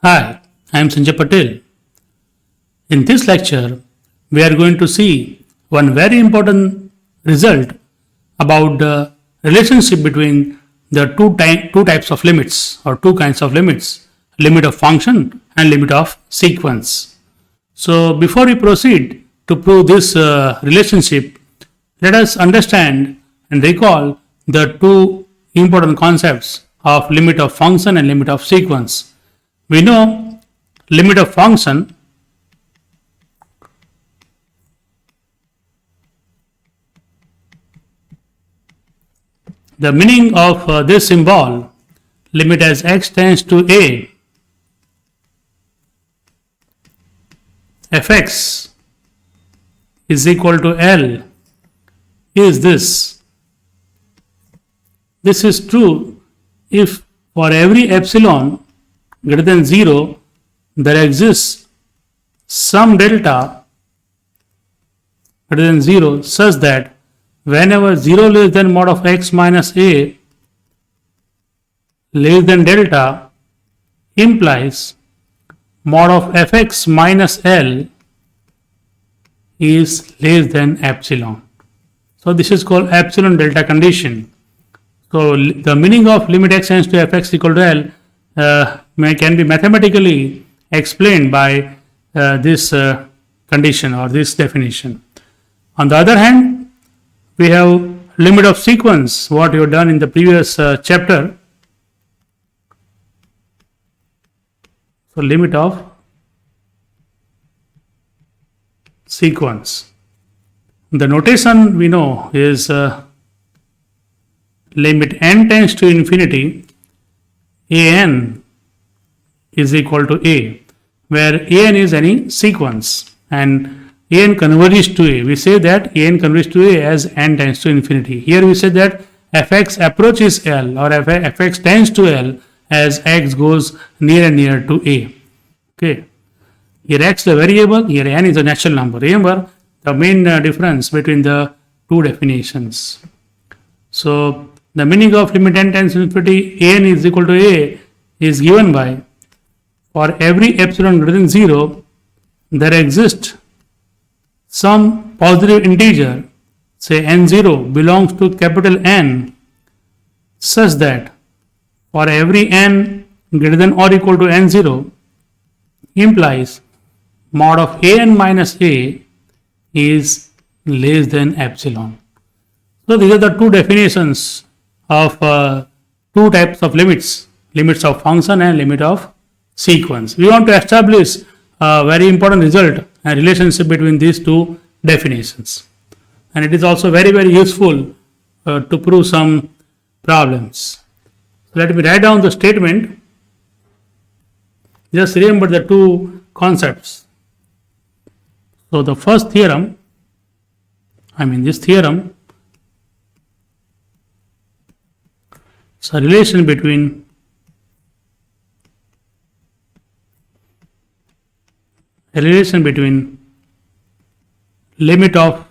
Hi, I am Sanjay Patel. In this lecture, we are going to see one very important result about the relationship between the two types of limits or two kinds of limits, limit of function and limit of sequence. So, before we proceed to prove this relationship, let us understand and recall the two important concepts of limit of function and limit of sequence. We know limit of function the meaning of this symbol limit as x tends to a fx is equal to L is this. This is true if for every epsilon greater than 0 there exists some delta greater than 0 such that whenever 0 less than mod of x minus a less than delta implies mod of fx minus L is less than epsilon. So this is called epsilon delta condition. So the meaning of limit x tends to fx equal to L can be mathematically explained by this condition or this definition. On the other hand, we have limit of sequence, what you have done in the previous chapter. So limit of sequence. The notation we know is limit n tends to infinity, an is equal to a, where an is any sequence and an converges to a. We say that an converges to a as n tends to infinity. Here we say that fx approaches L or fx tends to L as x goes near and near to a. Okay. Here x is a variable, here n is a natural number. Remember the main difference between the two definitions. So the meaning of limit n tends to infinity an is equal to a is given by for every epsilon greater than 0 there exists some positive integer, say n0 belongs to capital N such that for every n greater than or equal to n0 implies mod of an minus a is less than epsilon. So these are the two definitions of two types of limits, limits of function and limit of sequence. We want to establish a very important result and relationship between these two definitions. And it is also very useful to prove some problems. So let me write down the statement. Just remember the two concepts. So the first theorem, this theorem, is a relation between limit of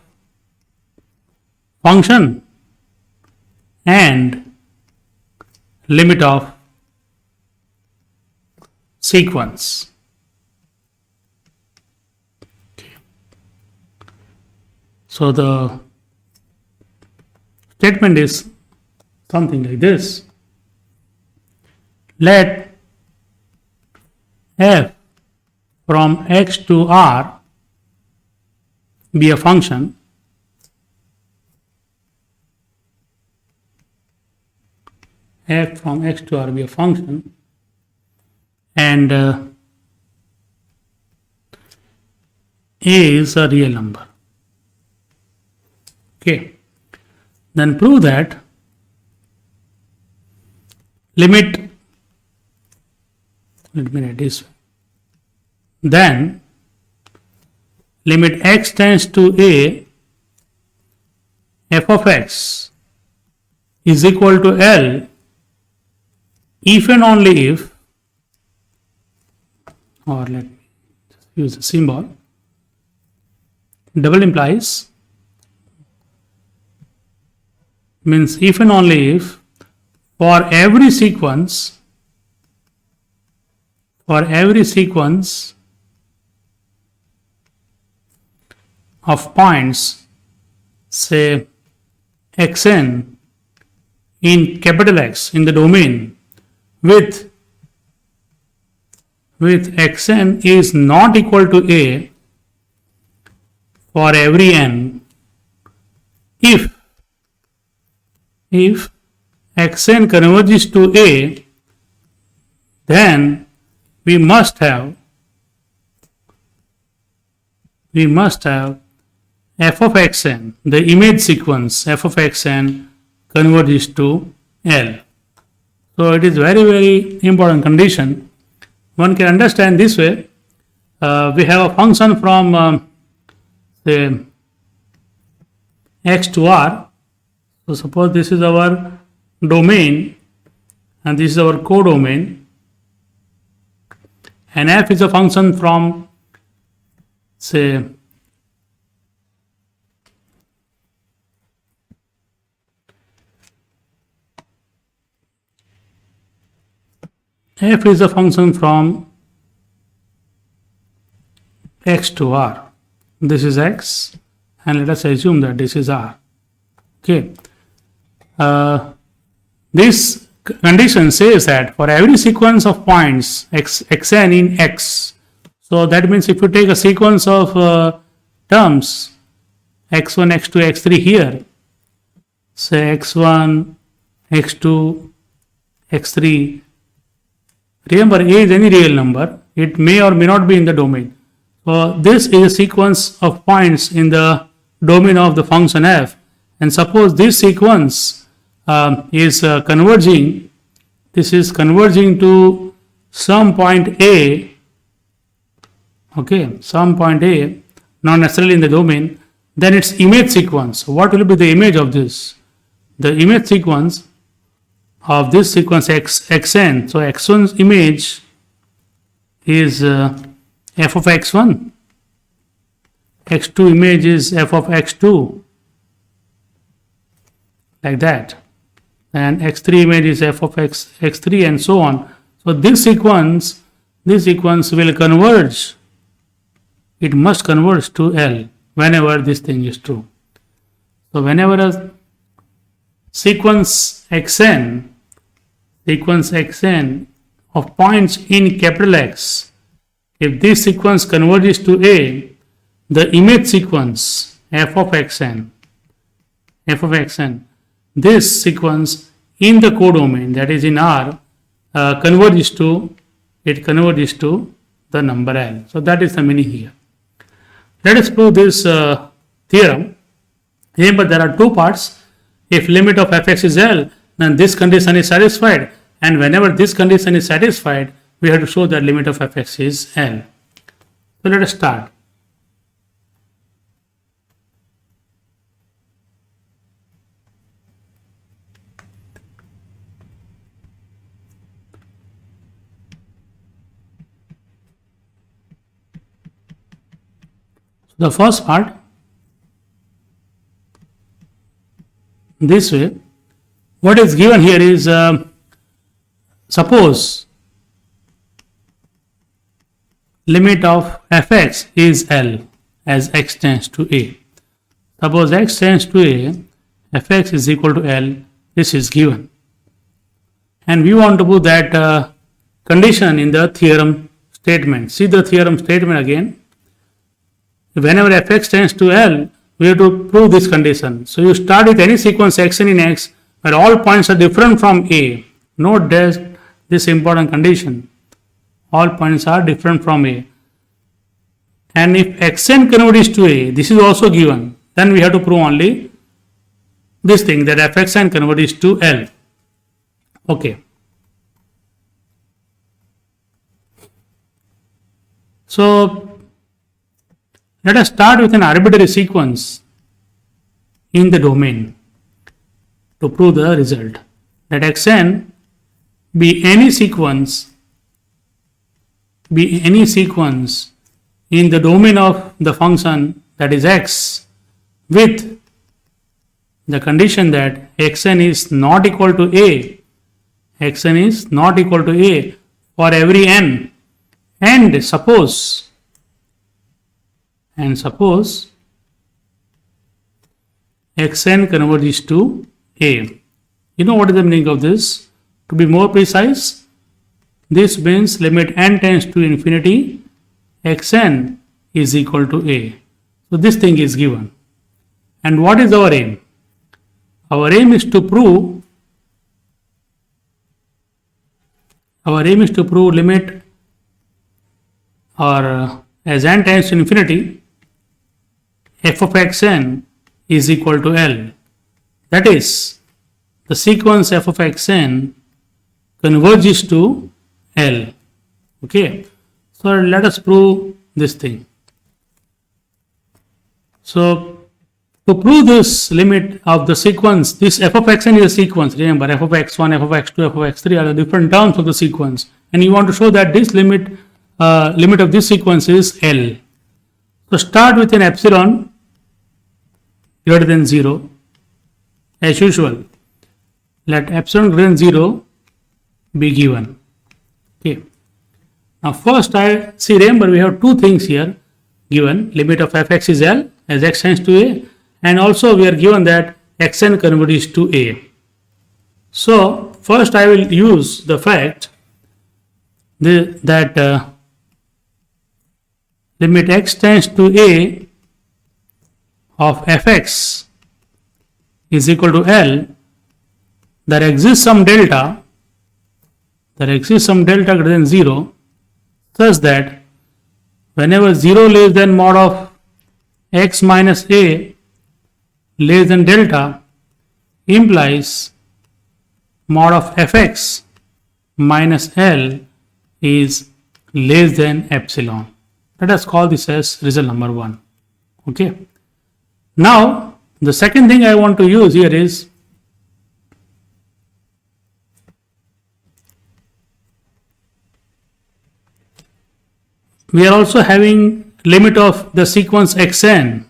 function and limit of sequence. So the statement is something like this. Let f from x to r be a function f from x to r be a function and a is a real number. Okay, then prove that limit, let me write this way, then limit x tends to a f of x is equal to L if and only if, or let me just use a symbol, double implies means if and only if for every sequence for every sequence of points, say xn in capital X in the domain with xn is not equal to a for every n if xn converges to a, then we must have f of xn, the image sequence f of xn converges to L. So it is very important condition. One can understand this way. We have a function from say x to r. So suppose this is our domain and this is our codomain, and f is a function from say f is a function from x to r. This is x and let us assume that this is r. Okay. This condition says that for every sequence of points xn in x, so that means if you take a sequence of terms x1, x2, x3 here, say x1, x2, x3, remember a is any real number, it may or may not be in the domain. So this is a sequence of points in the domain of the function f, and suppose this sequence is converging, this is converging to some point a, okay, some point a, not necessarily in the domain, then its image sequence. What will be the image of this? The image sequence of this sequence xn, so x1's image is f of x1, x2 image is f of x2, like that, and x3 image is f of x3 and so on. So this sequence will converge, it must converge to L whenever this thing is true. So whenever a sequence xn of points in capital X, if this sequence converges to A, the image sequence f of xn, this sequence in the codomain, that is in R, converges to the number L. So that is the meaning here. Let us prove this theorem. Remember, there are two parts. If limit of fx is L, then this condition is satisfied, and whenever this condition is satisfied, we have to show that limit of fx is L. So let us start. The first part, this way, what is given here is, suppose limit of fx is L as x tends to A. Suppose x tends to A, fx is equal to L, this is given. And we want to put that condition in the theorem statement. See the theorem statement again. Whenever fx tends to L, we have to prove this condition. So you start with any sequence xn in X where all points are different from A. Note this important condition. All points are different from A. And if xn converges to A, this is also given, then we have to prove only this thing, that fxn converges to L. Okay. So let us start with an arbitrary sequence in the domain to prove the result, that xn be any sequence in the domain of the function, that is x, with the condition that xn is not equal to a, for every n. and suppose xn converges to a. You know what is the meaning of this? To be more precise, this means limit n tends to infinity, xn is equal to a. So this thing is given. And what is our aim? Our aim is to prove limit or as n tends to infinity, f of xn is equal to L. That is, the sequence f of xn converges to L. Okay, so let us prove this thing. So to prove this limit of the sequence, this f of xn is a sequence. Remember, f of x1, f of x2, f of x3 are the different terms of the sequence, and you want to show that this limit of this sequence is L. So start with an epsilon greater than 0 as usual. Let epsilon greater than 0 be given. Okay. Now first I see, remember we have two things here given. Limit of fx is L as x tends to a, and also we are given that xn converges to a. So first I will use the fact that limit x tends to a of fx is equal to L. There exists some delta greater than 0 such that whenever 0 less than mod of x minus a less than delta implies mod of fx minus L is less than epsilon. Let us call this as result number 1. Okay. Now the second thing I want to use here is we are also having limit of the sequence xn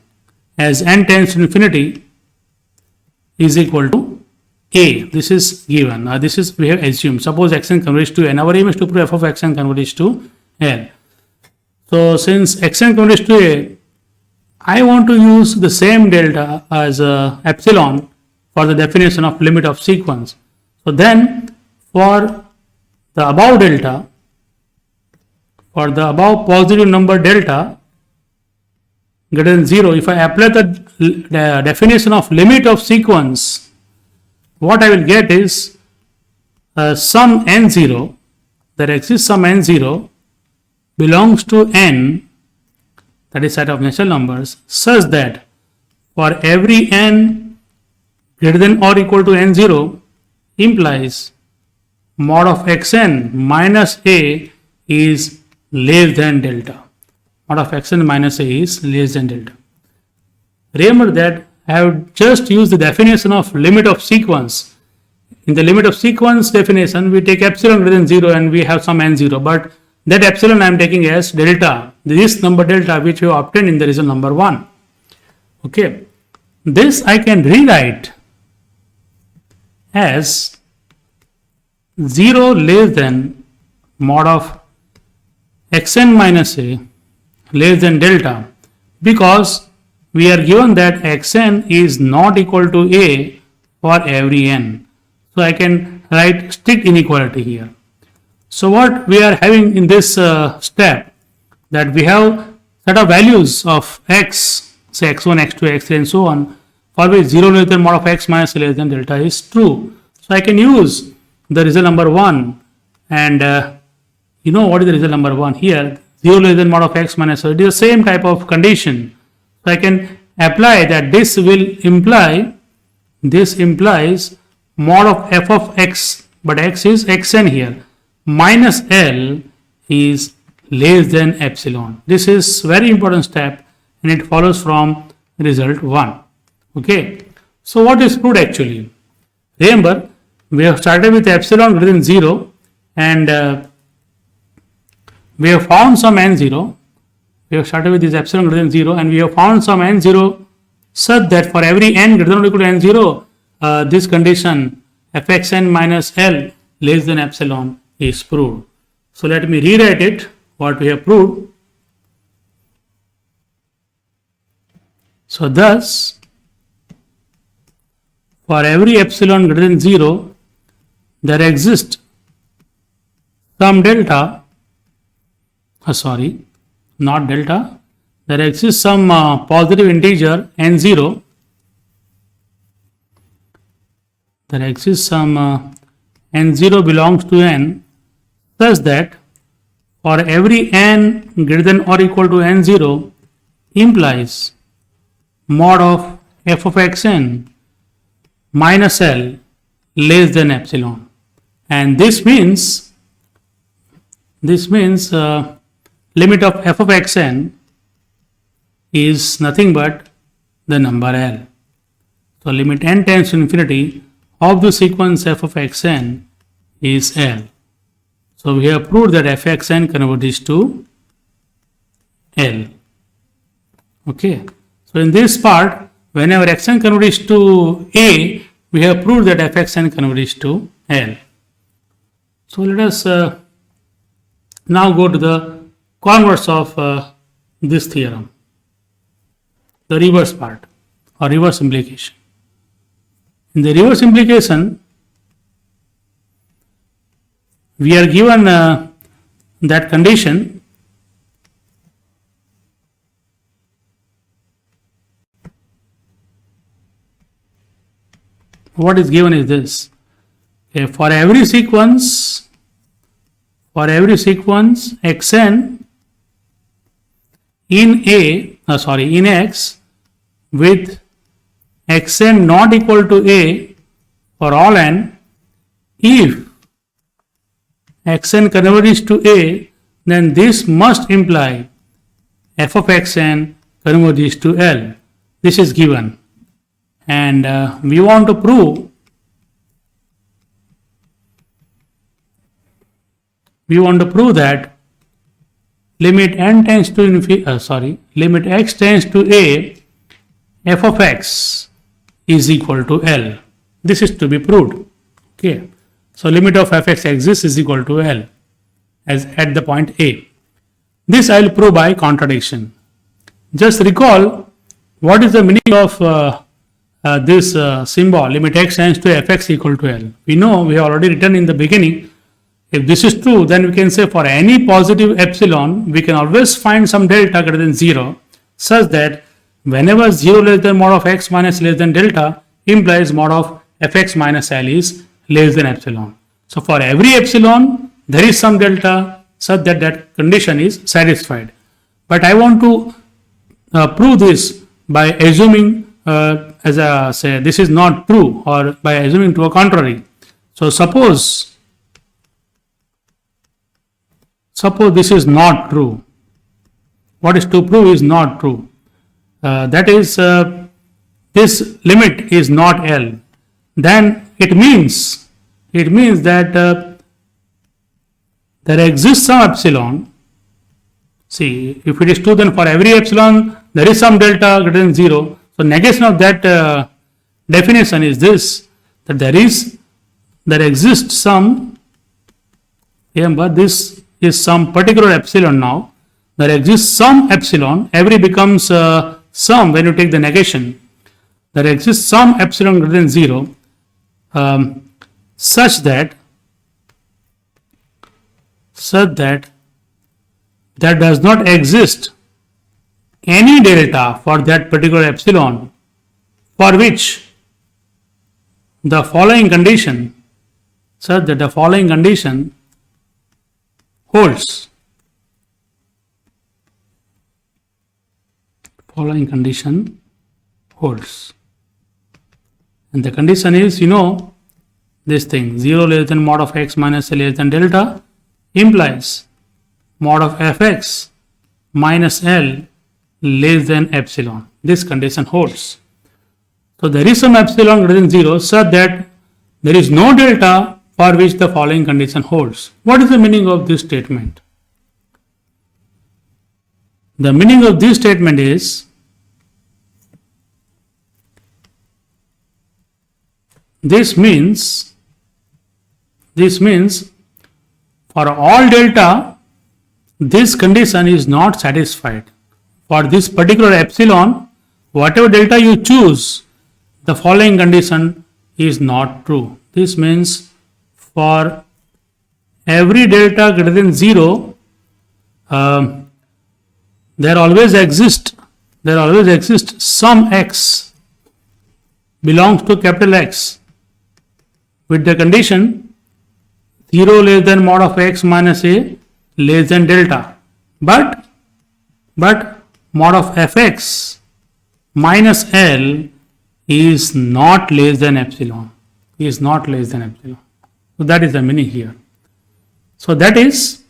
as n tends to infinity is equal to a. This is given. This is we have assumed. Suppose xn converges to n. Our aim is to prove f of xn converges to L. So since xn converges to a, I want to use the same delta as epsilon for the definition of limit of sequence. So then for the above delta, for the above positive number delta greater than 0, if I apply the definition of limit of sequence, what I will get is sum n0, there exists some n0 belongs to n, that is set of natural numbers, such that for every n greater than or equal to n0 implies mod of xn minus a is less than delta. Mod of xn minus a is less than delta. Remember that I have just used the definition of limit of sequence. In the limit of sequence definition, we take epsilon greater than 0 and we have some n0, but that epsilon I am taking as delta, this number delta which we have obtained in the result number 1. Okay, this I can rewrite as 0 less than mod of xn minus a less than delta, because we are given that xn is not equal to a for every n. So I can write strict inequality here. So what we are having in this step, that we have set of values of x, say x1, x2, x3 and so on, for which 0 less than mod of x minus less than delta is true. So I can use the result number 1, and you know what is the result number 1 here, 0 less than mod of x minus, so it is the same type of condition. So I can apply that this implies mod of f of x, but x is xn here, minus L is less than epsilon. This is very important step and it follows from result 1. Okay. So what is proved actually? Remember, we have started with epsilon greater than 0 and we have found some n0. We have started with this epsilon greater than 0 and we have found some n0 such that for every n greater than or equal to n0, this condition fxn minus L less than epsilon is proved. So let me rewrite it what we have proved. So thus, for every epsilon greater than 0, there exists some delta, not delta, there exists some positive integer n0, there exists some n0 belongs to n, such that for every n greater than or equal to n0 implies mod of f of xn minus L less than epsilon, and this means limit of f of xn is nothing but the number L. So limit n tends to infinity of the sequence f of xn is L. So we have proved that fxn converges to L. Okay. So in this part, whenever xn converges to A, we have proved that fxn converges to L. So let us now go to the converse of this theorem, the reverse part or reverse implication. In the reverse implication, we are given that condition what is given is this: okay, for every sequence xn in X with xn not equal to A for all n, if xn converges to A, then this must imply f of xn converges to L. This is given, and we want to prove that limit n tends to limit x tends to A, f of x is equal to L. This is to be proved. Okay. So limit of fx exists is equal to L as at the point A. This I will prove by contradiction. Just recall what is the meaning of this symbol limit x tends to fx equal to L. We know, we have already written in the beginning, if this is true, then we can say for any positive epsilon, we can always find some delta greater than 0, such that whenever 0 less than mod of x minus less than delta implies mod of fx minus L is less than epsilon. So for every epsilon, there is some delta such that that condition is satisfied. But I want to prove this by assuming this is not true, or by assuming to a contrary. So suppose this is not true. What is to prove is not true. That is, this limit is not L. Then it means that there exists some epsilon. See, if it is true, then for every epsilon there is some delta greater than 0. So negation of that definition is this, that there exists some, remember this is some particular epsilon now, there exists some epsilon, every becomes some when you take the negation, there exists some epsilon greater than 0 such that there does not exist any delta for that particular epsilon for which the following condition, such that the following condition holds. Following condition holds. And the condition is, this thing, 0 less than mod of x minus L less than delta implies mod of fx minus L less than epsilon. This condition holds. So there is some epsilon greater than 0 such that there is no delta for which the following condition holds. What is the meaning of this statement? The meaning of this statement is, this means for all delta this condition is not satisfied. For this particular epsilon, whatever delta you choose, the following condition is not true. This means for every delta greater than 0, there always exists some x belongs to capital X with the condition 0 less than mod of x minus a less than delta, but mod of fx minus L is not less than epsilon, So that is the meaning here. So that is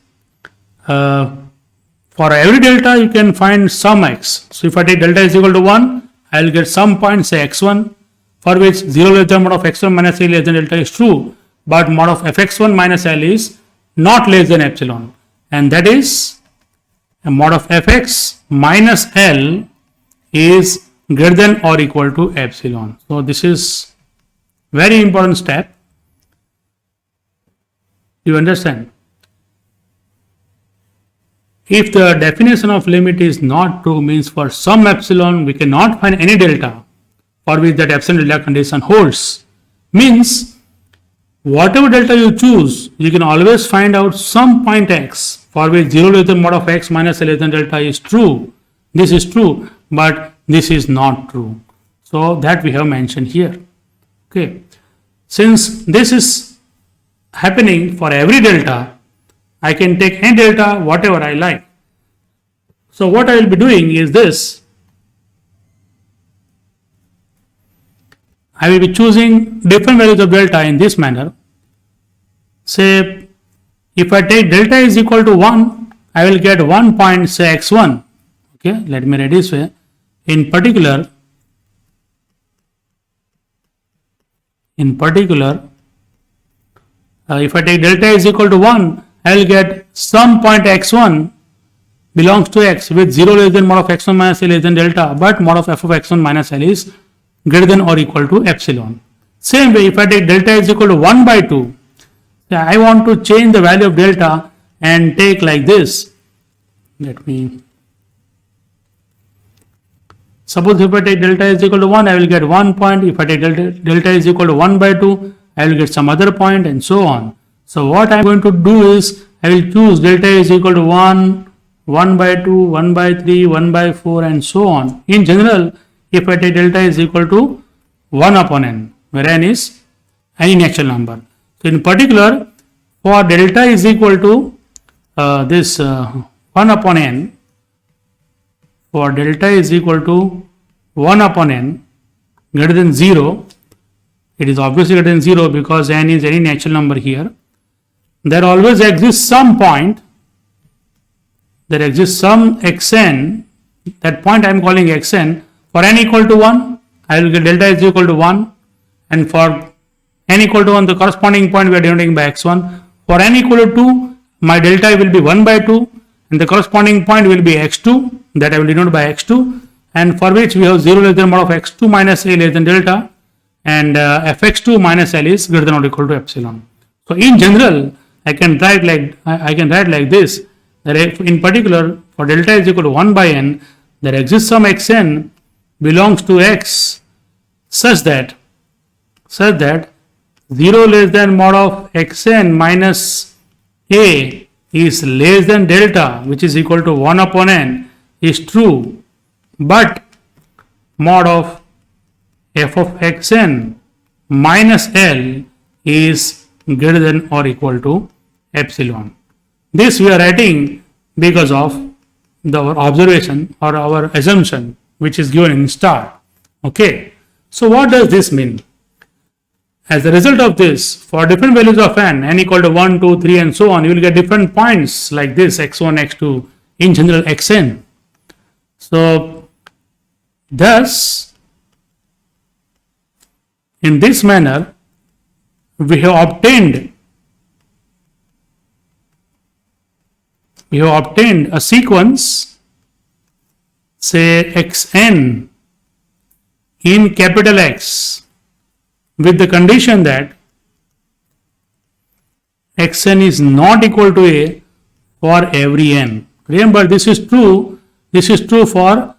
for every delta you can find some x. So if I take delta is equal to 1, I will get some point, say x1, for which 0 less than mod of x1 minus a less than delta is true, but mod of fx1 minus L is not less than epsilon, and that is mod of fx minus L is greater than or equal to epsilon. So this is very important step. You understand? If the definition of limit is not true, means for some epsilon we cannot find any delta for which that epsilon delta condition holds. Means whatever delta you choose, you can always find out some point x for which 0 less than mod of x minus less than delta is true. This is true, but this is not true. So that we have mentioned here. Okay. Since this is happening for every delta, I can take any delta whatever I like. So what I will be doing is this. I will be choosing different values of delta in this manner. Say if I take delta is equal to 1, I will get 1 point, say x1. Okay, let me write this way. In particular, if I take delta is equal to 1, I will get some point x1 belongs to x with 0 less than mod of x1 minus L less than delta, but mod of f of x1 minus L is greater than or equal to epsilon. Same way, if I take delta is equal to 1 by 2, I want to change the value of delta and take like this. Suppose if I take delta is equal to 1, I will get 1 point. If I take delta is equal to 1 by 2, I will get some other point and so on. So what I am going to do is, I will choose delta is equal to 1, 1 by 2, 1 by 3, 1 by 4 and so on. In general, if I take delta is equal to 1 upon n, where n is any natural number. So in particular, for delta is equal to 1 upon n, for delta is equal to 1 upon n greater than 0, it is obviously greater than 0 because n is any natural number here. There always exists some point, there exists some xn, that point I am calling xn. For n equal to 1, I will get delta is equal to 1, and for n equal to 1, the corresponding point we are denoting by x1. For n equal to 2, my delta will be 1 by 2, and the corresponding point will be x2, that I will denote by x2, and for which we have 0 less than mod of x2 minus a less than delta, and fx2 minus L is greater than or equal to epsilon. So in general, I can write like this, that in particular for delta is equal to 1 by n, there exists some xn belongs to x such that 0 less than mod of xn minus a is less than delta, which is equal to 1 upon n, is true, but mod of f of xn minus L is greater than or equal to epsilon. This we are writing because of our observation or our assumption which is given in star. Okay. So what does this mean? As a result of this, for different values of n equal to 1, 2, 3 and so on, you will get different points like this, x1, x2, in general xn. So thus, in this manner, we have obtained a sequence, say xn in capital X, with the condition that xn is not equal to a for every n. Remember, this is true for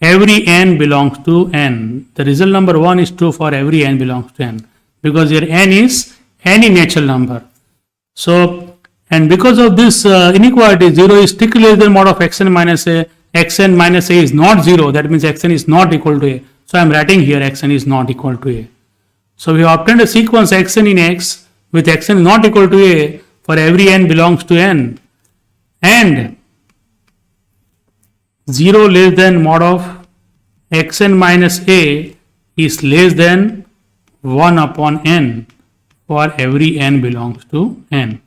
every n belongs to n. The result number 1 is true for every n belongs to n, because here n is any natural number. So, and because of this inequality, 0 is strictly less than mod of xn minus a. Xn minus a is not 0, that means xn is not equal to a. So I am writing here xn is not equal to a. So we have obtained a sequence xn in x with xn not equal to a for every n belongs to n, and 0 less than mod of xn minus a is less than 1 upon n for every n belongs to n.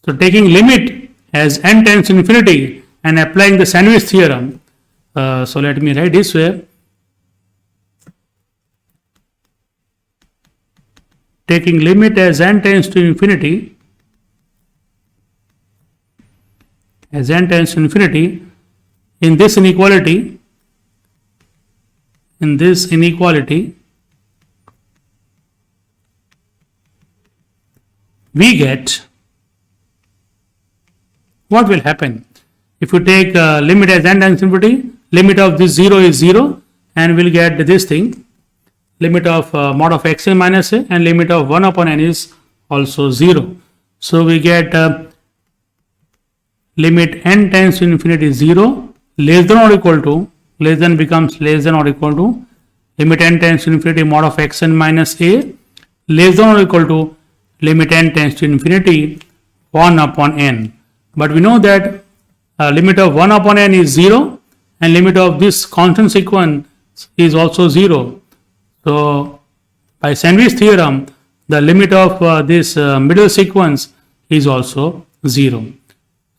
So taking limit as n tends to infinity and applying the sandwich theorem, so let me write this way. Taking limit as n tends to infinity, in this inequality, we get, what will happen? If you take limit as n tends to infinity, limit of this 0 is 0, and we'll get this thing, limit of mod of xn minus a, and limit of 1 upon n is also 0. So we get limit n tends to infinity 0, less than or equal to, less than becomes less than or equal to, limit n tends to infinity mod of xn minus a, less than or equal to, limit n tends to infinity 1 upon n. But we know that limit of 1 upon n is 0, and limit of this constant sequence is also 0. So by sandwich theorem, the limit of this middle sequence is also 0.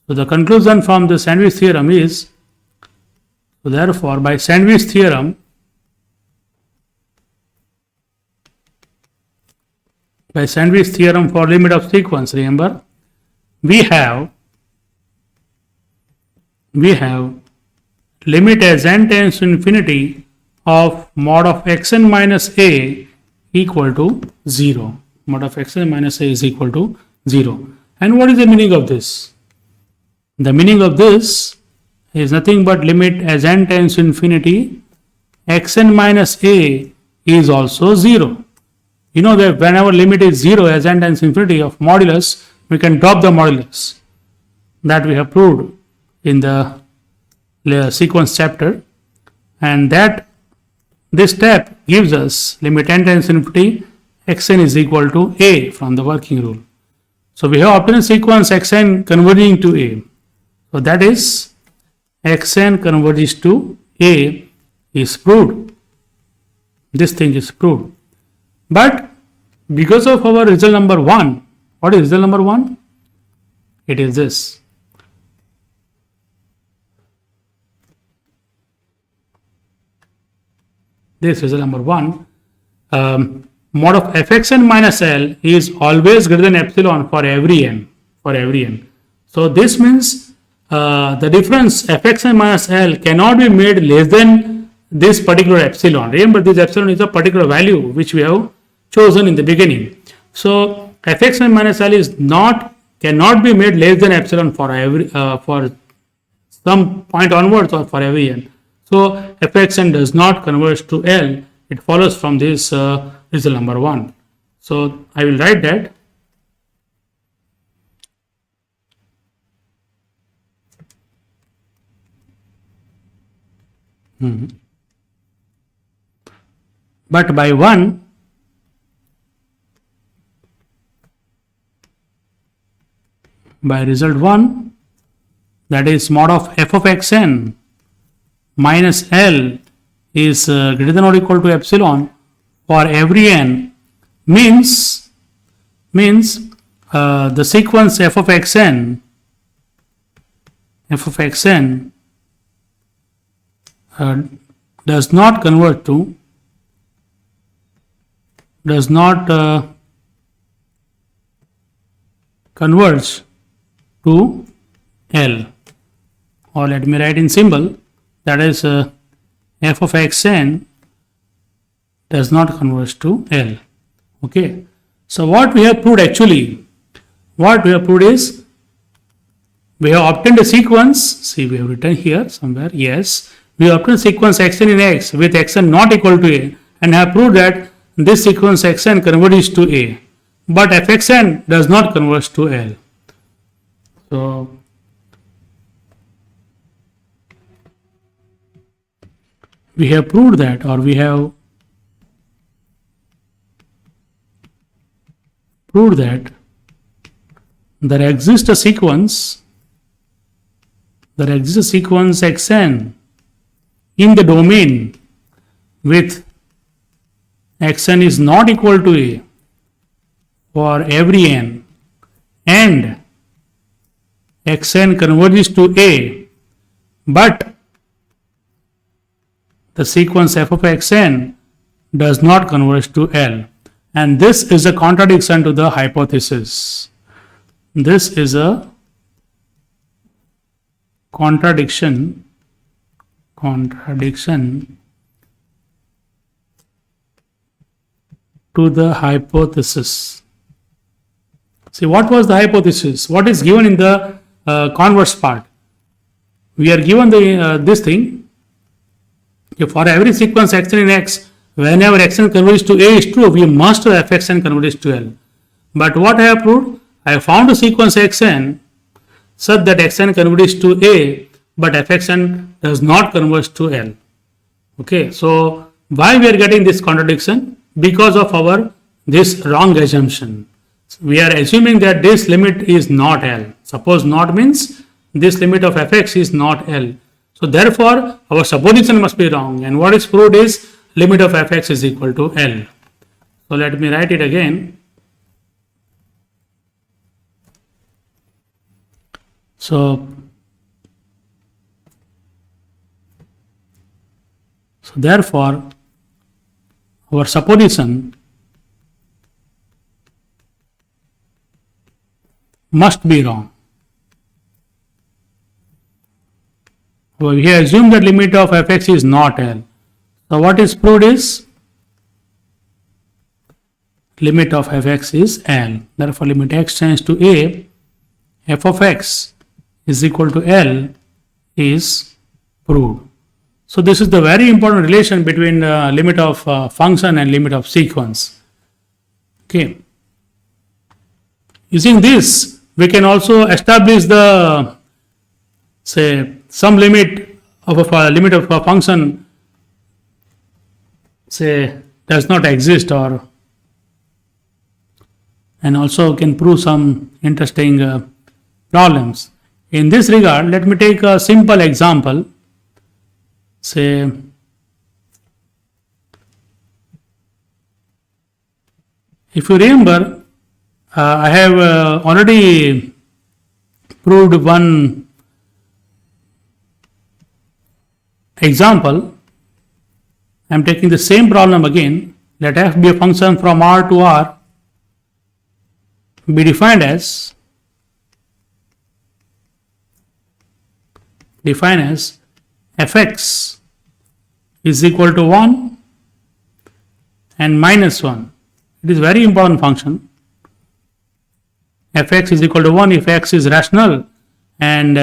So the conclusion from the sandwich theorem is, so therefore by sandwich theorem, for limit of sequence, remember, we have limit as n tends to infinity of mod of xn minus a equal to 0. Mod of xn minus a is equal to 0. And what is the meaning of this? The meaning of this is nothing but limit as n tends to infinity xn minus a is also 0. You know that whenever limit is 0 as n tends to infinity of modulus, we can drop the modulus. That we have proved in the sequence chapter, and that this step gives us limit n tends to infinity xn is equal to a from the working rule. So we have obtained a sequence xn converging to a. So that is xn converges to a is proved. This thing is proved. But because of our result number 1, what is result number 1? It is this. This result number 1, mod of fxn minus L is always greater than epsilon for every n. So this means the difference fxn minus L cannot be made less than this particular epsilon. Remember, this epsilon is a particular value which we have chosen in the beginning. So fxn minus L is cannot be made less than epsilon for every for some point onwards or for every n. So fxn does not converge to L. It follows from this result number 1. So I will write that. But by 1, by result 1, that is mod of f of xn minus L is greater than or equal to epsilon for every n, means the sequence f of xn does not convert to converge to L, or let me write in symbol, that is f of xn does not converge to L. Okay, so what we have proved actually, is We have obtained a sequence. See, we have written here somewhere. Yes, we have obtained sequence xn in x with xn not equal to a, and have proved that this sequence xn converges to a, but fxn does not converge to L. So we have proved that, or we have proved that there exists a sequence xn in the domain with xn is not equal to a for every n, and xn converges to a, but the sequence f of xn does not converge to L. And this is a contradiction to the hypothesis. This is a contradiction to the hypothesis. See, what was the hypothesis? What is given in the converse part? We are given this thing. If for every sequence xn in x, whenever xn converges to a is true, we must have fxn converges to L. But what I have proved? I have found a sequence xn such that xn converges to a, but fxn does not converge to L. Okay, so why we are getting this contradiction? Because of our this wrong assumption. We are assuming that this limit is not L. Suppose not means this limit of fx is not L. So therefore, our supposition must be wrong, and what is proved is limit of fx is equal to L. So let me write it again. So therefore, our supposition must be wrong. We assume that limit of fx is not L. So what is proved is limit of fx is L. Therefore, limit x tends to a, f of x is equal to L is proved. So this is the very important relation between limit of function and limit of sequence. Okay. Using this, we can also establish the, say, some limit of a function, say, does not exist, or and also can prove some interesting problems. In this regard, let me take a simple example. Say, if you remember, I have already proved one example. I am taking the same problem again. Let f be a function from R to R, be defined as fx is equal to 1 and minus 1. It is very important function. Fx is equal to 1 if x is rational, and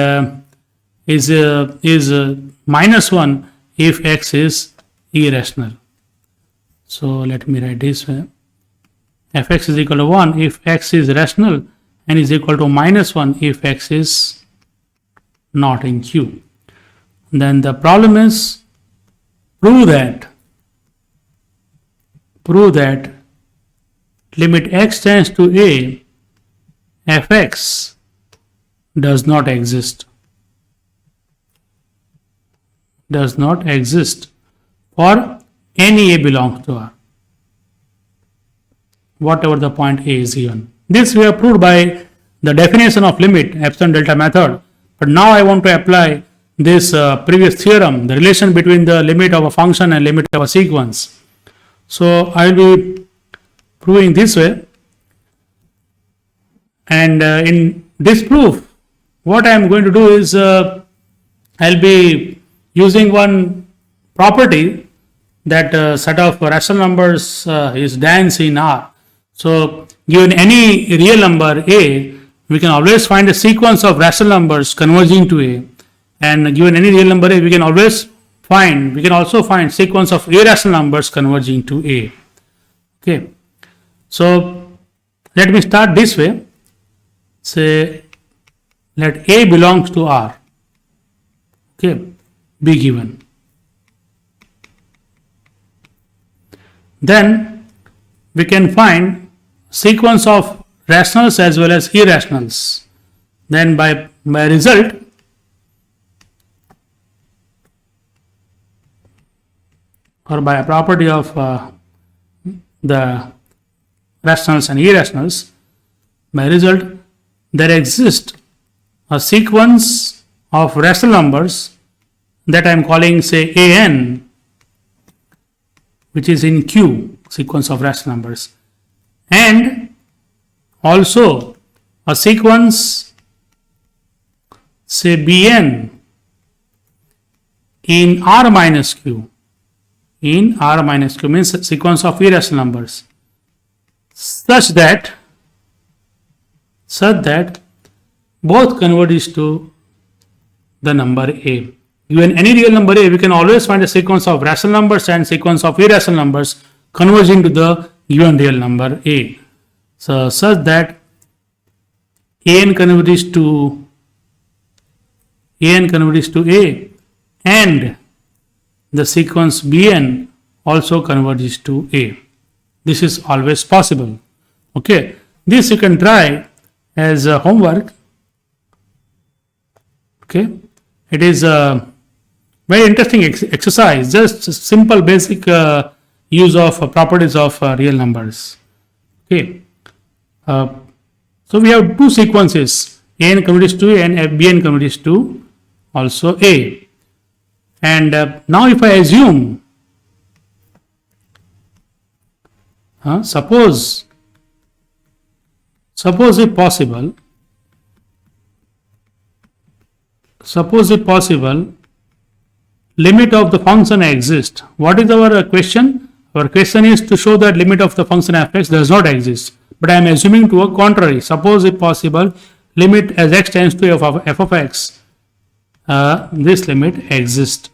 is minus 1 if x is irrational. So let me write this way. Fx is equal to 1 if x is rational, and is equal to minus 1 if x is not in Q. Then the problem is prove that limit x tends to a, fx does not exist for any a belongs to R, whatever the point a is given. This we have proved by the definition of limit, epsilon delta method. But now I want to apply this previous theorem, the relation between the limit of a function and limit of a sequence. So I will be proving this way, and in this proof, what I am going to do is I will be using one property that set of rational numbers is dense in R. So given any real number a, we can always find a sequence of rational numbers converging to A, and given any real number A, we can also find sequence of irrational numbers converging to A. Okay, so let me start this way. Say let A belongs to R. Okay, be given. Then we can find sequence of rationals as well as irrationals. Then by result, or by a property of the rationals and irrationals, by result, there exists a sequence of rational numbers that I am calling, say, AN, which is in Q, sequence of rational numbers, and also a sequence, say, Bn in R minus Q. In R minus Q means a sequence of irrational numbers, such that both converge to the number A. Given any real number A, we can always find a sequence of rational numbers and sequence of irrational numbers converging to the given real number A. So such that An converges to A and the sequence Bn also converges to A. This is always possible. Okay, this you can try as a homework. Okay, it is a very interesting exercise, just simple basic use of properties of real numbers. Okay, so we have two sequences, An converges to A and Bn converges to also A. And now if I assume, suppose if possible, limit of the function exists. What is our question? Our question is to show that limit of the function f(x) does not exist. But I am assuming to a contrary. Suppose if possible, limit as x tends to f of x, this limit exists.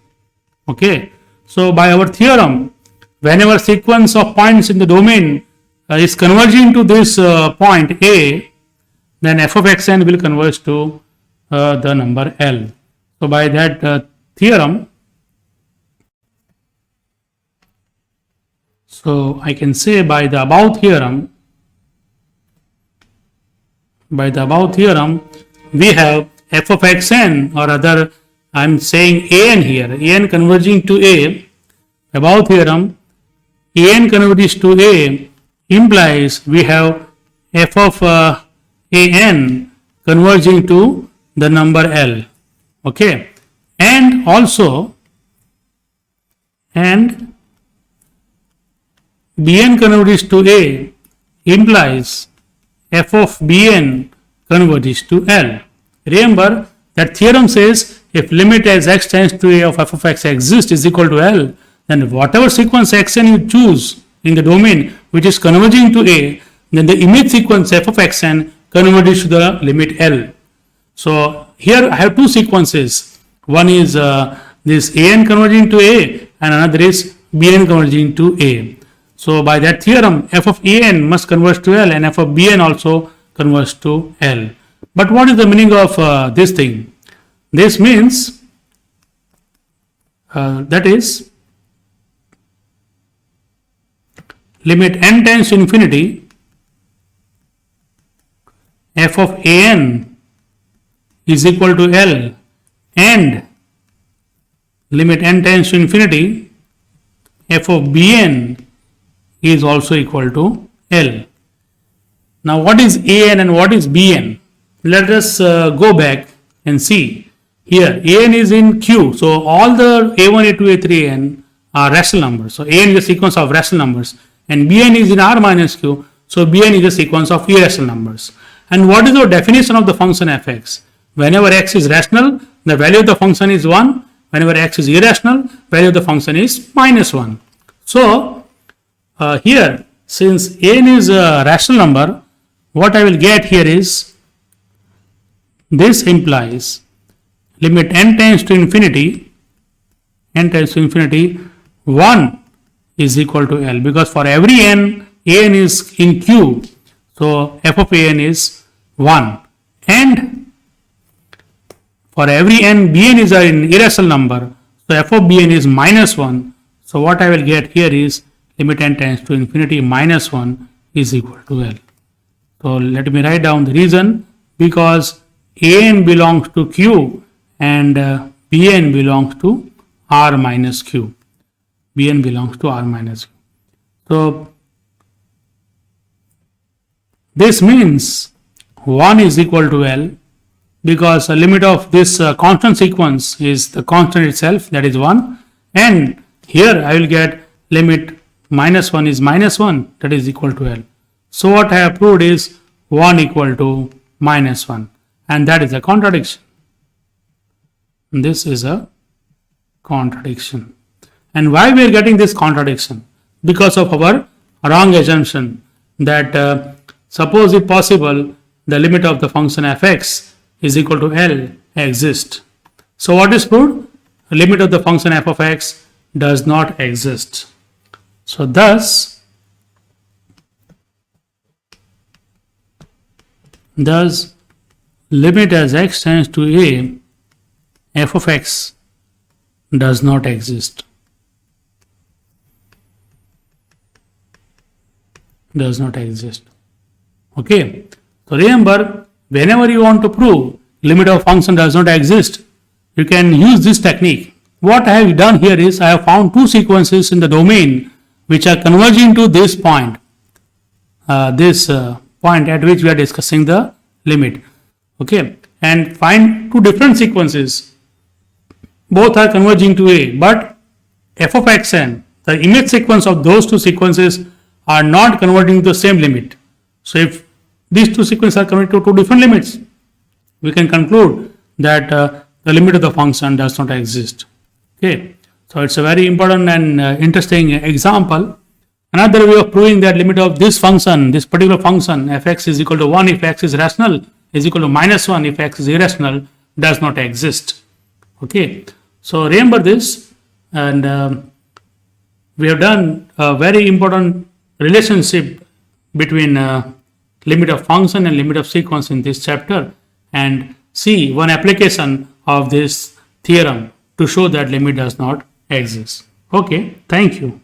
Okay. So by our theorem, whenever sequence of points in the domain is converging to this point A, then f of xn will converge to the number L. So by that theorem, so I can say by the above theorem, we have f of xn, or other, I am saying An here, An converging to A. Above theorem, An converges to A implies we have f of An converging to the number L. Okay, and also Bn converges to A implies f of Bn converges to L. Remember that theorem says if limit as x tends to A of f of x exists is equal to L, then whatever sequence xn you choose in the domain which is converging to A, then the image sequence f of xn converges to the limit L. So here I have two sequences. One is this An converging to A and another is Bn converging to A. So by that theorem, f of An must converge to L and f of Bn also converge to L. But what is the meaning of this thing? This means that is limit n tends to infinity, f of An is equal to L, and limit n tends to infinity, f of Bn is also equal to L. Now what is An and what is Bn? Let us go back and see. Here An is in Q, so all the A1, A2, A3, An are rational numbers. So An is a sequence of rational numbers, and Bn is in R minus Q, so Bn is a sequence of irrational numbers. And what is the definition of the function fx? Whenever x is rational, the value of the function is 1. Whenever x is irrational, value of the function is minus 1. So here, since N is a rational number, what I will get here is this implies limit n tends to infinity, 1 is equal to L, because for every n, an is in Q, so f of an is 1, and for every n, bn is an irrational number, so f of bn is minus 1. So what I will get here is limit n tends to infinity minus 1 is equal to L. So let me write down the reason, because an belongs to Q and bn belongs to R minus Q. Bn belongs to R minus Q. So this means 1 is equal to L, because the limit of this constant sequence is the constant itself, that is 1, and here I will get limit minus 1 is minus 1, that is equal to L. So what I have proved is 1 equal to minus 1, and that is a contradiction. This is a contradiction. And why we are getting this contradiction? Because of our wrong assumption that suppose if possible the limit of the function f(x) is equal to L exists. So what is proved? The limit of the function f of x does not exist. So thus limit as x tends to a, f of x does not exist. Does not exist. Okay. So remember, whenever you want to prove limit of function does not exist, you can use this technique. What I have done here is I have found two sequences in the domain which are converging to this point. Point at which we are discussing the limit. Okay, and find two different sequences. Both are converging to a, but f of xn, the image sequence of those two sequences, are not converging to the same limit. So if these two sequences are converted to two different limits, we can conclude that the limit of the function does not exist. Okay, so it's a very important and interesting example. Another way of proving that limit of this function, this particular function, fx is equal to 1 if x is rational, is equal to minus 1 if x is irrational, does not exist. Okay, so remember this, and we have done a very important relationship between limit of function and limit of sequence in this chapter, and see one application of this theorem to show that limit does not exist. Okay, thank you.